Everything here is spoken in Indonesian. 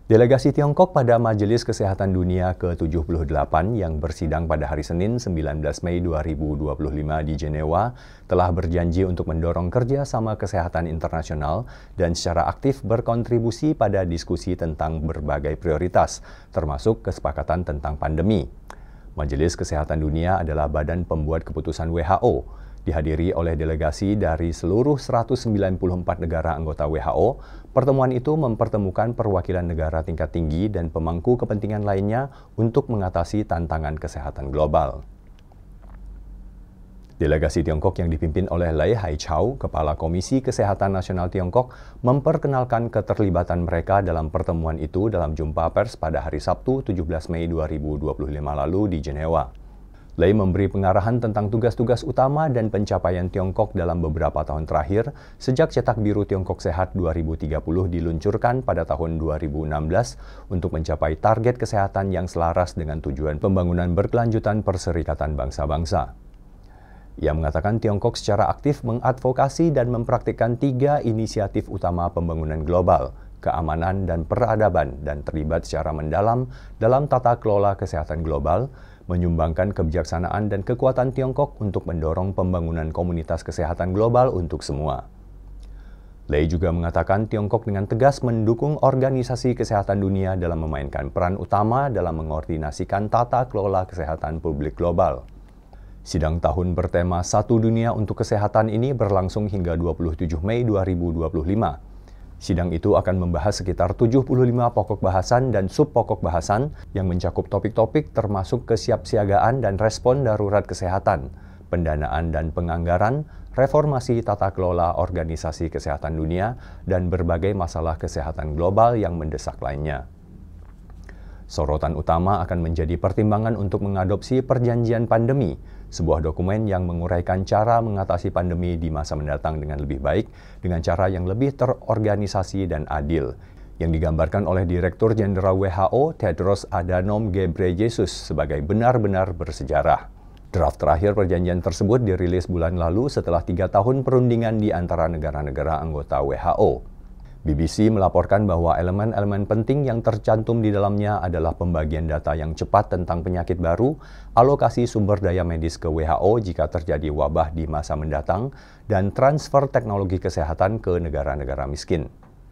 Delegasi Tiongkok pada Majelis Kesehatan Dunia ke-78 yang bersidang pada hari Senin 19 Mei 2025 di Jenewa telah berjanji untuk mendorong kerjasama kesehatan internasional dan secara aktif berkontribusi pada diskusi tentang berbagai prioritas, termasuk kesepakatan tentang pandemi. Majelis Kesehatan Dunia adalah badan pembuat keputusan WHO, dihadiri oleh delegasi dari seluruh 194 negara anggota WHO. Pertemuan itu mempertemukan perwakilan negara tingkat tinggi dan pemangku kepentingan lainnya untuk mengatasi tantangan kesehatan global. Delegasi Tiongkok yang dipimpin oleh Lai Haichao, Kepala Komisi Kesehatan Nasional Tiongkok, memperkenalkan keterlibatan mereka dalam pertemuan itu dalam jumpa pers pada hari Sabtu 17 Mei 2025 lalu di Jenewa. Lai memberi pengarahan tentang tugas-tugas utama dan pencapaian Tiongkok dalam beberapa tahun terakhir sejak Cetak Biru Tiongkok Sehat 2030 diluncurkan pada tahun 2016 untuk mencapai target kesehatan yang selaras dengan tujuan pembangunan berkelanjutan Perserikatan Bangsa-Bangsa. Ia mengatakan Tiongkok secara aktif mengadvokasi dan mempraktikkan 3 inisiatif utama pembangunan global, keamanan dan peradaban, dan terlibat secara mendalam dalam tata kelola kesehatan global, menyumbangkan kebijaksanaan dan kekuatan Tiongkok untuk mendorong pembangunan komunitas kesehatan global untuk semua. Lai juga mengatakan Tiongkok dengan tegas mendukung Organisasi Kesehatan Dunia dalam memainkan peran utama dalam mengkoordinasikan tata kelola kesehatan publik global. Sidang tahun bertema Satu Dunia untuk Kesehatan ini berlangsung hingga 27 Mei 2025. Sidang itu akan membahas sekitar 75 pokok bahasan dan sub-pokok bahasan yang mencakup topik-topik termasuk kesiapsiagaan dan respon darurat kesehatan, pendanaan dan penganggaran, reformasi tata kelola Organisasi Kesehatan Dunia, dan berbagai masalah kesehatan global yang mendesak lainnya. Sorotan utama akan menjadi pertimbangan untuk mengadopsi Perjanjian Pandemi, sebuah dokumen yang menguraikan cara mengatasi pandemi di masa mendatang dengan lebih baik, dengan cara yang lebih terorganisasi dan adil, yang digambarkan oleh Direktur Jenderal WHO Tedros Adhanom Ghebreyesus sebagai benar-benar bersejarah. Draft terakhir perjanjian tersebut dirilis bulan lalu setelah 3 tahun perundingan di antara negara-negara anggota WHO. BBC melaporkan bahwa elemen-elemen penting yang tercantum di dalamnya adalah pembagian data yang cepat tentang penyakit baru, alokasi sumber daya medis ke WHO jika terjadi wabah di masa mendatang, dan transfer teknologi kesehatan ke negara-negara miskin.